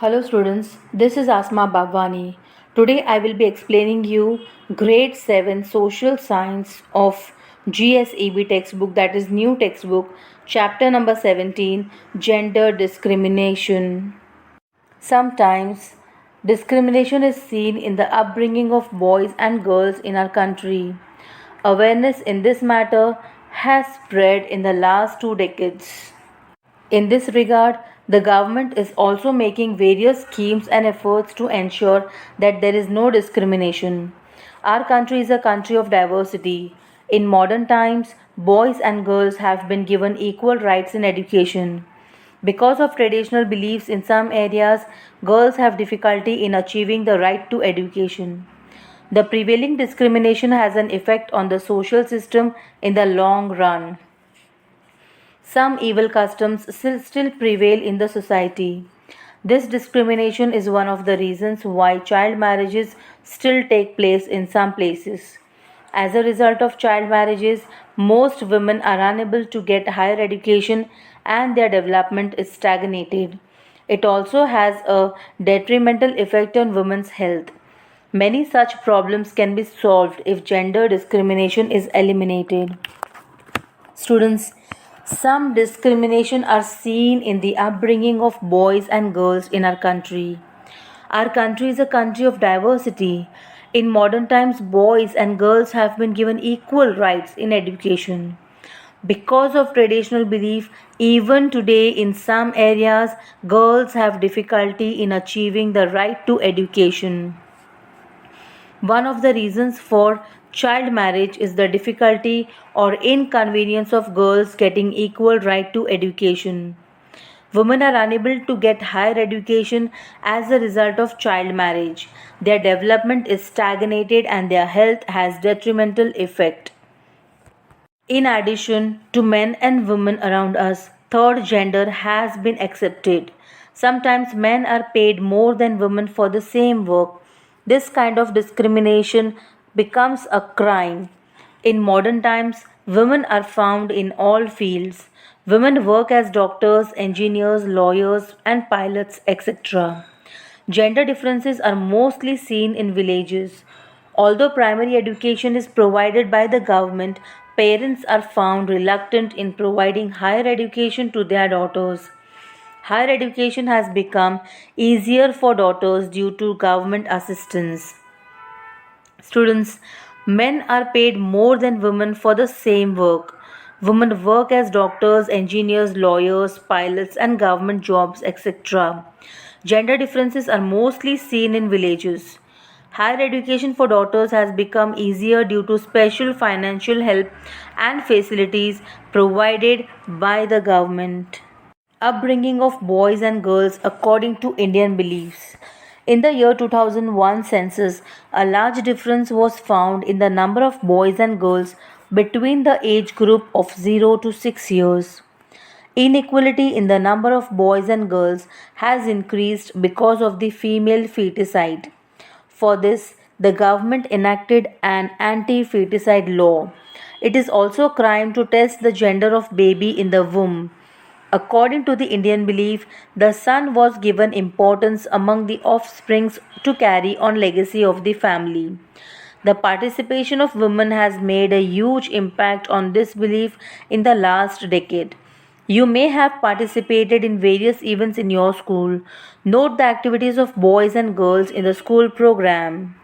Hello students, this is Asma Bhagwani. Today I will be explaining you grade 7 social science of GSEB textbook, that is new textbook, chapter number 17, gender discrimination. Sometimes discrimination is seen in the upbringing of boys and girls in our country. Awareness in this matter has spread in the last 2 decades. In this regard, the government is also making various schemes and efforts to ensure that there is no discrimination. Our country is a country of diversity. In modern times, boys and girls have been given equal rights in education. Because of traditional beliefs in some areas, girls have difficulty in achieving the right to education. The prevailing discrimination has an effect on the social system in the long run. Some evil customs still prevail in the society. This discrimination is one of the reasons why child marriages still take place in some places. As a result of child marriages, most women are unable to get higher education and their development is stagnated. It also has a detrimental effect on women's health. Many such problems can be solved if gender discrimination is eliminated. Students, some discrimination are seen in the upbringing of boys and girls in our country. Our country is a country of diversity. In modern times, boys and girls have been given equal rights in education. Because of traditional belief, even today in some areas, girls have difficulty in achieving the right to education. One of the reasons for child marriage is the difficulty or inconvenience of girls getting equal right to education. Women are unable to get higher education as a result of child marriage. Their development is stagnated and their health has detrimental effect. In addition to men and women around us, third gender has been accepted. Sometimes men are paid more than women for the same work. This kind of discrimination becomes a crime. In modern times, women are found in all fields. Women work as doctors, engineers, lawyers, and pilots, etc. Gender differences are mostly seen in villages. Although primary education is provided by the government, parents are found reluctant in providing higher education to their daughters. Higher education has become easier for daughters due to government assistance. Students, men are paid more than women for the same work. Women work as doctors, engineers, lawyers, pilots, and government jobs, etc. Gender differences are mostly seen in villages. Higher education for daughters has become easier due to special financial help and facilities provided by the government. Upbringing of boys and girls according to Indian beliefs. In the year 2001 census, a large difference was found in the number of boys and girls between the age group of 0 to 6 years. Inequality in the number of boys and girls has increased because of the female feticide. For this, the government enacted an anti-feticide law. It is also a crime to test the gender of baby in the womb. According to the Indian belief, the son was given importance among the offsprings to carry on legacy of the family. The participation of women has made a huge impact on this belief in the last decade. You may have participated in various events in your school. Note the activities of boys and girls in the school program.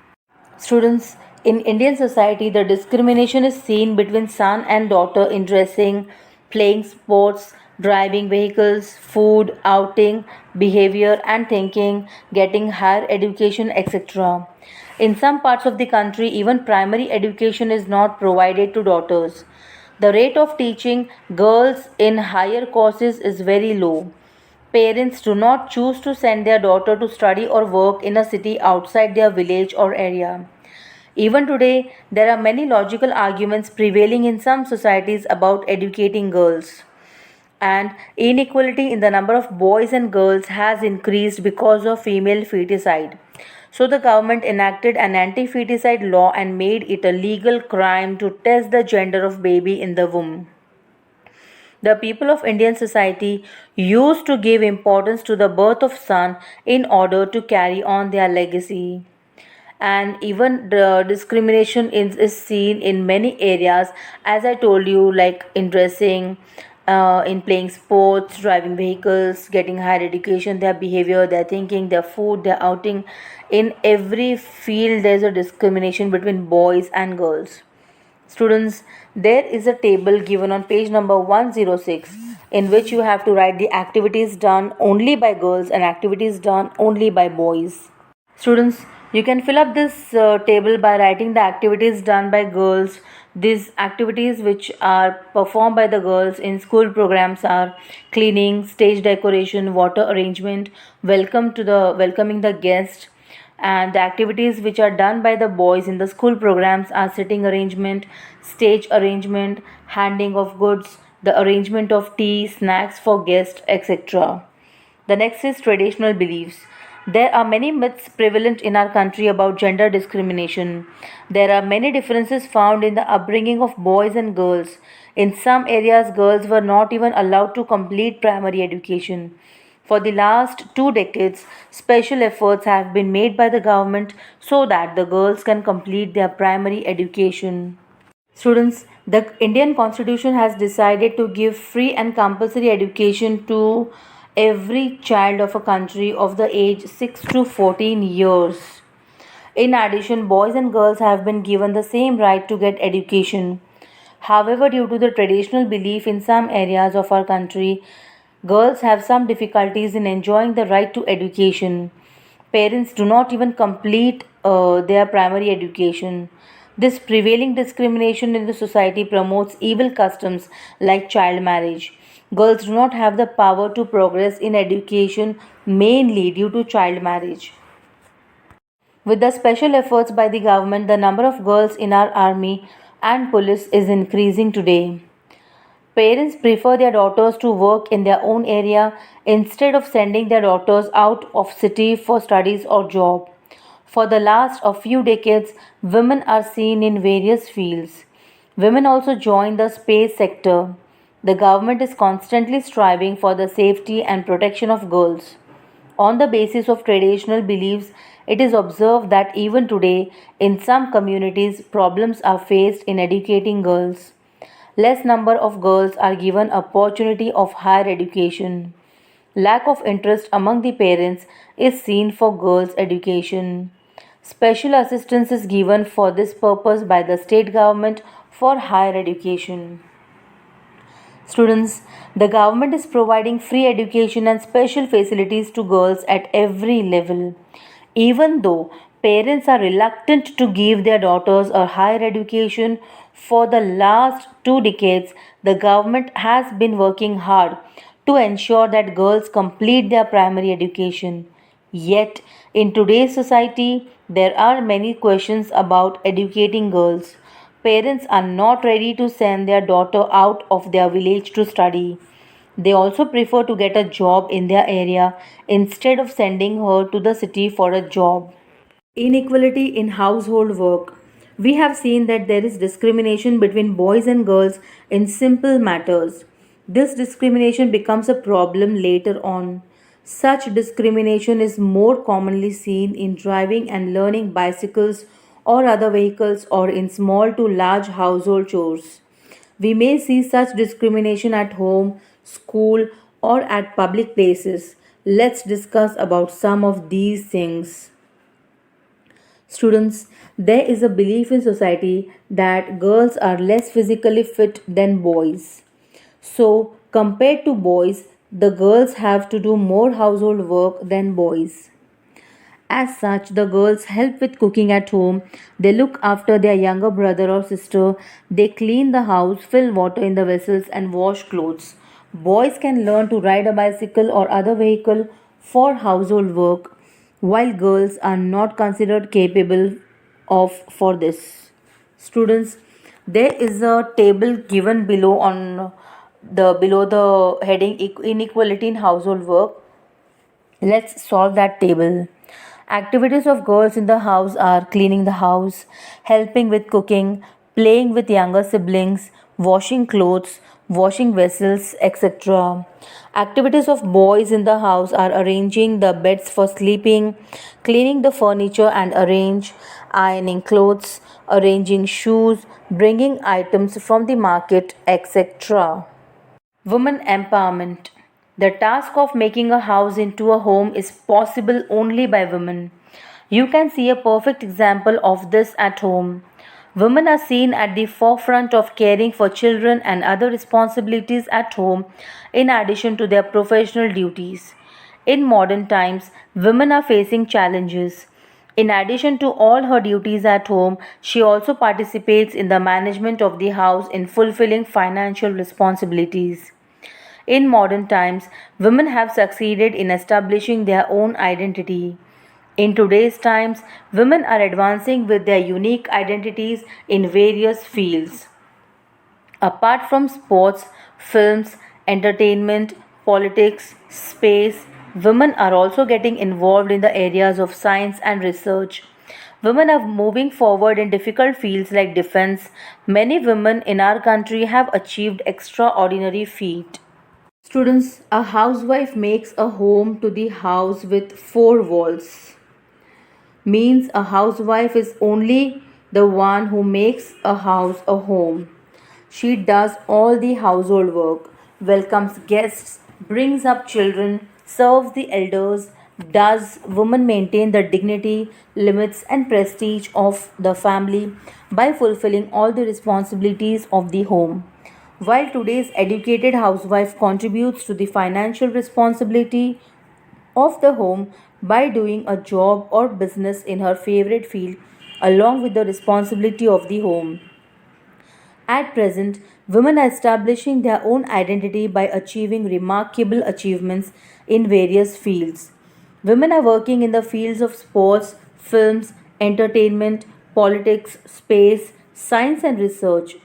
Students, in Indian society, the discrimination is seen between son and daughter in dressing, playing sports, driving vehicles, food, outing, behavior, and thinking, getting higher education, etc. In some parts of the country, even primary education is not provided to daughters. The rate of teaching girls in higher courses is very low. Parents do not choose to send their daughter to study or work in a city outside their village or area. Even today, there are many logical arguments prevailing in some societies about educating girls. And inequality in the number of boys and girls has increased because of female feticide. So, the government enacted an anti feticide law and made it a legal crime to test the gender of baby in the womb. The people of Indian society used to give importance to the birth of son in order to carry on their legacy. And even the discrimination is seen in many areas, as I told you, like in dressing, in playing sports, driving vehicles, getting higher education, their behavior, their thinking, their food, their outing. In every field there's a discrimination between boys and girls. Students, there is a table given on page number 106 in which you have to write the activities done only by girls and activities done only by boys. Students, you can fill up this table by writing the activities done by girls. These activities which are performed by the girls in school programs are cleaning, stage decoration, water arrangement, welcoming the guest. And the activities which are done by the boys in the school programs are sitting arrangement, stage arrangement, handing of goods, the arrangement of tea, snacks for guests, etc. The next is traditional beliefs. There are many myths prevalent in our country about gender discrimination. There are many differences found in the upbringing of boys and girls. In some areas, girls were not even allowed to complete primary education. For the last 2 decades, special efforts have been made by the government so that the girls can complete their primary education. Students, the Indian Constitution has decided to give free and compulsory education to every child of a country of the age 6 to 14 years. In addition, boys and girls have been given the same right to get education. However, due to the traditional belief in some areas of our country, girls have some difficulties in enjoying the right to education. Parents do not even complete their primary education. This prevailing discrimination in the society promotes evil customs like child marriage. Girls do not have the power to progress in education mainly due to child marriage. With the special efforts by the government, the number of girls in our army and police is increasing today. Parents prefer their daughters to work in their own area instead of sending their daughters out of city for studies or job. For the last a few decades, women are seen in various fields. Women also join the space sector. The government is constantly striving for the safety and protection of girls. On the basis of traditional beliefs, it is observed that even today, in some communities, problems are faced in educating girls. Less number of girls are given opportunity of higher education. Lack of interest among the parents is seen for girls' education. Special assistance is given for this purpose by the state government for higher education. Students, the government is providing free education and special facilities to girls at every level. Even though parents are reluctant to give their daughters a higher education, for the last 2 decades, the government has been working hard to ensure that girls complete their primary education. Yet, in today's society, there are many questions about educating girls. Parents are not ready to send their daughter out of their village to study. They also prefer to get a job in their area instead of sending her to the city for a job. Inequality in household work. We have seen that there is discrimination between boys and girls in simple matters. This discrimination becomes a problem later on. Such discrimination is more commonly seen in driving and learning bicycles or other vehicles or in small to large household chores. We may see such discrimination at home, school, or at public places. Let's discuss about some of these things. Students, there is a belief in society that girls are less physically fit than boys. So, compared to boys, the girls have to do more household work than boys. As such, the girls help with cooking at home, they look after their younger brother or sister, they clean the house, fill water in the vessels, and wash clothes. Boys can learn to ride a bicycle or other vehicle for household work, while girls are not considered capable of for this. Students, there is a table given below the heading inequality in household work. Let's solve that table. Activities of girls in the house are cleaning the house, helping with cooking, playing with younger siblings, washing clothes, washing vessels, etc. Activities of boys in the house are arranging the beds for sleeping, cleaning the furniture and ironing clothes, arranging shoes, bringing items from the market, etc. Women empowerment. The task of making a house into a home is possible only by women. You can see a perfect example of this at home. Women are seen at the forefront of caring for children and other responsibilities at home in addition to their professional duties. In modern times, women are facing challenges. In addition to all her duties at home, she also participates in the management of the house in fulfilling financial responsibilities. In modern times, women have succeeded in establishing their own identity. In today's times, women are advancing with their unique identities in various fields. Apart from sports, films, entertainment, politics, space, women are also getting involved in the areas of science and research. Women are moving forward in difficult fields like defense. Many women in our country have achieved extraordinary feats. Students, a housewife makes a home to the house with four walls. Means a housewife is only the one who makes a house a home. She does all the household work, welcomes guests, brings up children, serves the elders. Does women maintain the dignity, limits, and prestige of the family by fulfilling all the responsibilities of the home? While today's educated housewife contributes to the financial responsibility of the home by doing a job or business in her favorite field along with the responsibility of the home. At present, women are establishing their own identity by achieving remarkable achievements in various fields. Women are working in the fields of sports, films, entertainment, politics, space, science, and research.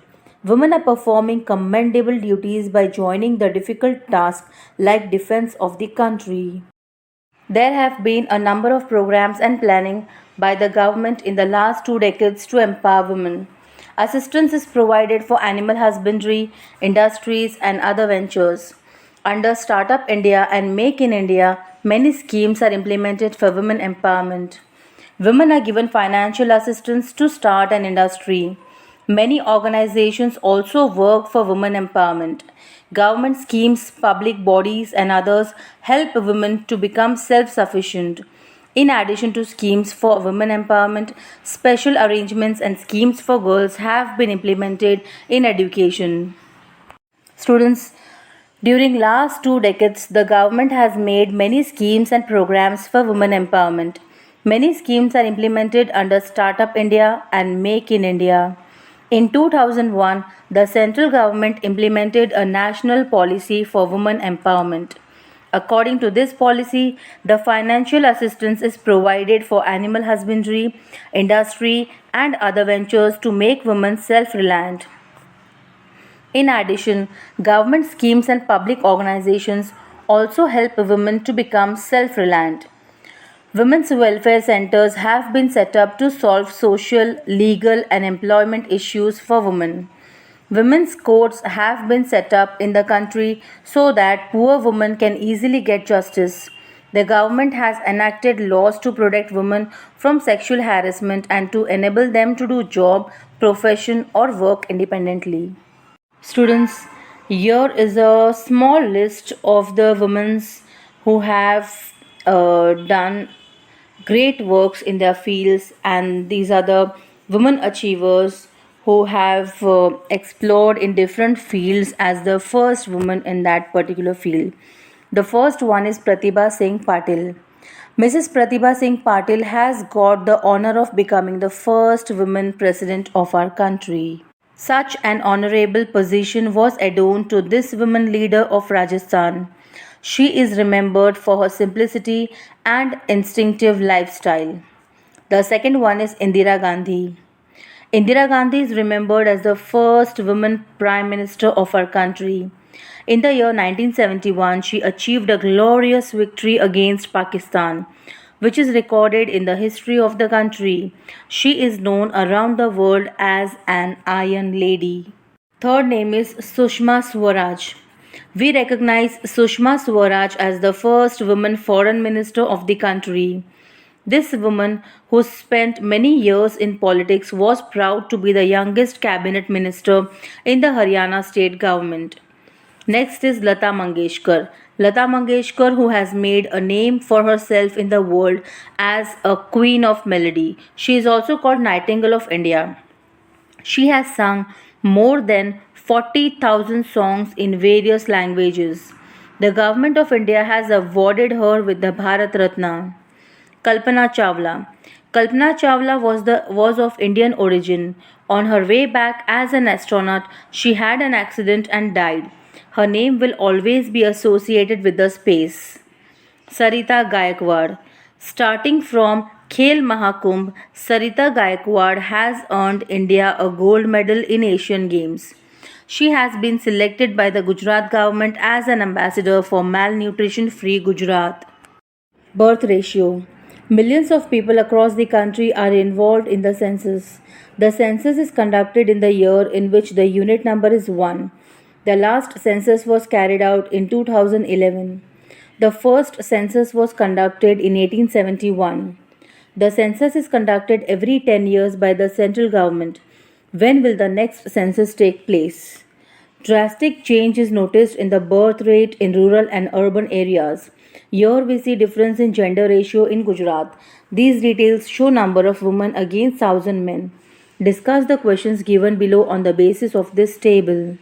Women are performing commendable duties by joining the difficult tasks like defense of the country. There have been a number of programs and planning by the government in the last 2 decades to empower women. Assistance is provided for animal husbandry, industries, and other ventures. Under Startup India and Make in India, many schemes are implemented for women empowerment. Women are given financial assistance to start an industry. Many organizations also work for women empowerment. Government schemes, public bodies, and others help women to become self sufficient. In addition to schemes for women empowerment, special arrangements and schemes for girls have been implemented in education. Students, during last 2 decades, the government has made many schemes and programs for women empowerment. Many schemes are implemented under Startup India and Make in India. In 2001, the central government implemented a national policy for women empowerment. According to this policy, the financial assistance is provided for animal husbandry, industry, and other ventures to make women self reliant. In addition, government schemes and public organizations also help women to become self reliant. Women's welfare centers have been set up to solve social, legal, and employment issues for women. Women's courts have been set up in the country so that poor women can easily get justice. The government has enacted laws to protect women from sexual harassment and to enable them to do job, profession, or work independently. Students, here is a small list of the women who have done great works in their fields, and these are the women achievers who have explored in different fields as the first woman in that particular field. The first one is Pratibha Singh Patil. Mrs. Pratibha Singh Patil has got the honor of becoming the first woman president of our country. Such an honorable position was adorned to this woman leader of Rajasthan. She is remembered for her simplicity and instinctive lifestyle. The second one is Indira Gandhi. Indira Gandhi is remembered as the first woman prime minister of our country. In the year 1971, she achieved a glorious victory against Pakistan, which is recorded in the history of the country. She is known around the world as an Iron Lady. Third name is Sushma Swaraj. We recognize Sushma Swaraj as the first woman foreign minister of the country. This woman, who spent many years in politics, was proud to be the youngest cabinet minister in the Haryana state government. Next is Lata Mangeshkar. Lata Mangeshkar, who has made a name for herself in the world as a queen of melody. She is also called Nightingale of India. She has sung more than 40,000 songs in various languages. The government of India has awarded her with the Bharat Ratna. Kalpana Chawla. Kalpana Chawla was of Indian origin. On her way back as an astronaut, she had an accident and died. Her name will always be associated with the space. Sarita Gaikwad. Starting from Khel Mahakumbh, Sarita Gaikwad has earned India a gold medal in Asian Games. She has been selected by the Gujarat government as an ambassador for Malnutrition Free Gujarat. Birth ratio. Millions of people across the country are involved in the census. The census is conducted in the year in which the unit number is 1. The last census was carried out in 2011. The first census was conducted in 1871. The census is conducted every 10 years by the central government. When will the next census take place? Drastic change is noticed in the birth rate in rural and urban areas. Here we see difference in gender ratio in Gujarat. These details show number of women against 1000 men. Discuss the questions given below on the basis of this table.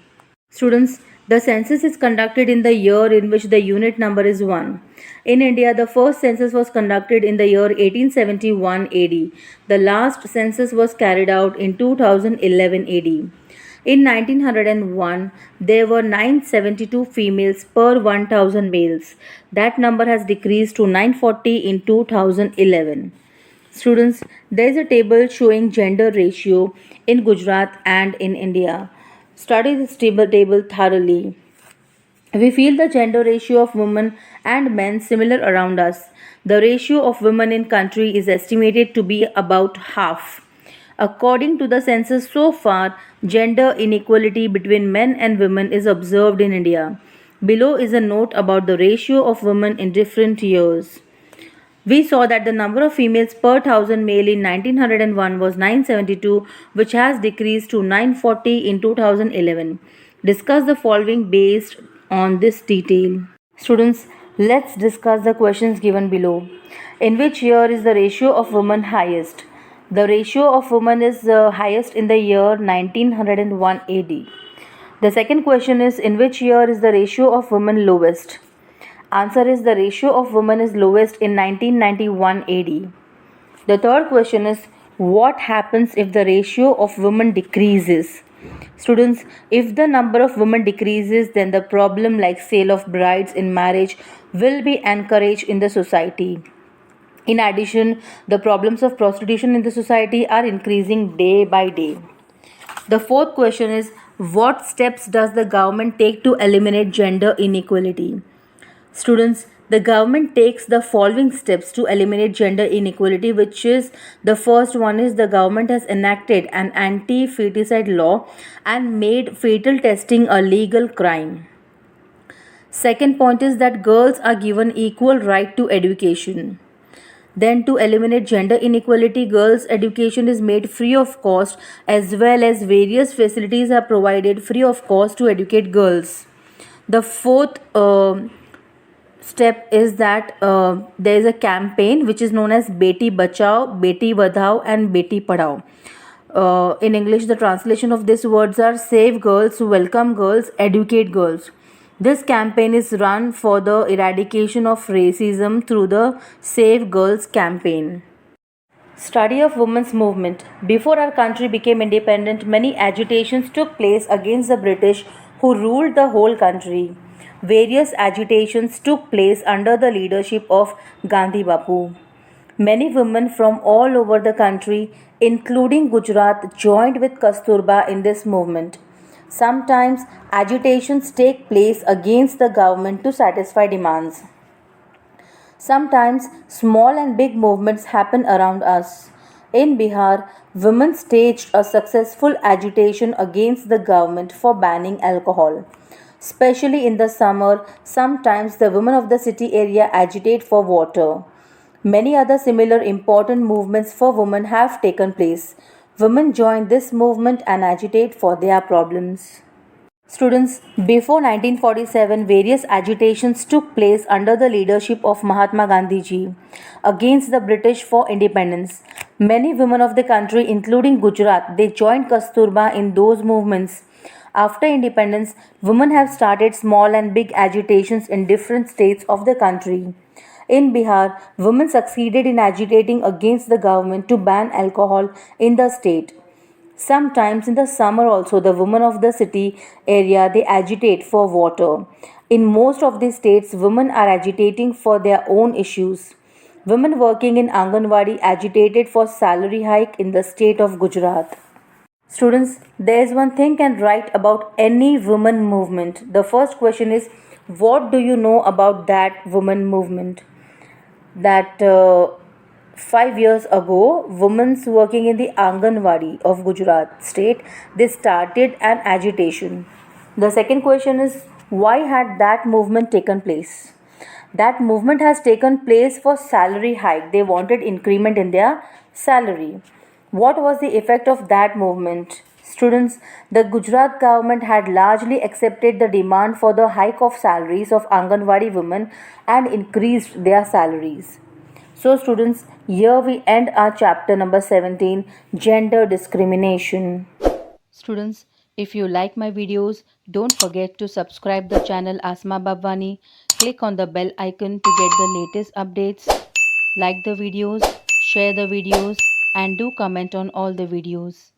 Students, the census is conducted in the year in which the unit number is 1. In India, the first census was conducted in the year 1871 AD. The last census was carried out in 2011 AD. In 1901, there were 972 females per 1000 males. That number has decreased to 940 in 2011. Students, there is a table showing gender ratio in Gujarat and in India. Study this table thoroughly. We feel the gender ratio of women and men similar around us. The ratio of women in country is estimated to be about half. According to the census so far, gender inequality between men and women is observed in India. Below is a note about the ratio of women in different years. We saw that the number of females per thousand male in 1901 was 972, which has decreased to 940 in 2011. Discuss the following based on this detail. Students, let's discuss the questions given below. In which year is the ratio of women highest? The ratio of women is highest in the year 1901 AD. The second question is, in which year is the ratio of women lowest? Answer is, the ratio of women is lowest in 1991 AD. The third question is, what happens if the ratio of women decreases? Students, if the number of women decreases, then the problem like sale of brides in marriage will be encouraged in the society. In addition, the problems of prostitution in the society are increasing day by day. The fourth question is, what steps does the government take to eliminate gender inequality? Students, the government takes the following steps to eliminate gender inequality, which is, the first one is, the government has enacted an anti-feticide law and made fetal testing a legal crime. Second point is that girls are given equal right to education. Then, to eliminate gender inequality, girls' education is made free of cost, as well as various facilities are provided free of cost to educate girls. The fourth step is that there is a campaign which is known as Beti Bachao, Beti Badhao, and Beti Padhao. In English, the translation of these words are Save Girls, Welcome Girls, Educate Girls. This campaign is run for the eradication of racism through the Save Girls campaign. Study of women's movement. Before our country became independent, many agitations took place against the British who ruled the whole country. Various agitations took place under the leadership of Gandhi Bapu. Many women from all over the country, including Gujarat, joined with Kasturba in this movement. Sometimes agitations take place against the government to satisfy demands. Sometimes small and big movements happen around us. In Bihar, women staged a successful agitation against the government for banning alcohol. Especially in the summer, sometimes the women of the city area agitate for water. Many other similar important movements for women have taken place. Women join this movement and agitate for their problems. Students, before 1947, various agitations took place under the leadership of Mahatma Gandhi ji against the British for independence. Many women of the country, including Gujarat, they joined Kasturba in those movements. After independence, women have started small and big agitations in different states of the country. In Bihar, women succeeded in agitating against the government to ban alcohol in the state. Sometimes in the summer also the women of the city area they agitate for water. In most of these states women are agitating for their own issues. Women working in Anganwadi agitated for salary hike in the state of Gujarat. Students, there is one thing can write about any women movement. The first question is, what do you know about that women movement? That 5 years ago, women working in the Anganwadi of Gujarat state, they started an agitation. The second question is, why had that movement taken place? That movement has taken place for salary hike. They wanted increment in their salary. What was the effect of that movement? Students, the Gujarat government had largely accepted the demand for the hike of salaries of Anganwadi women and increased their salaries. So, students, here we end our chapter number 17, Gender Discrimination. Students, if you like my videos, don't forget to subscribe the channel Asma Babwani. Click on the bell icon to get the latest updates. Like the videos, share the videos, and do comment on all the videos.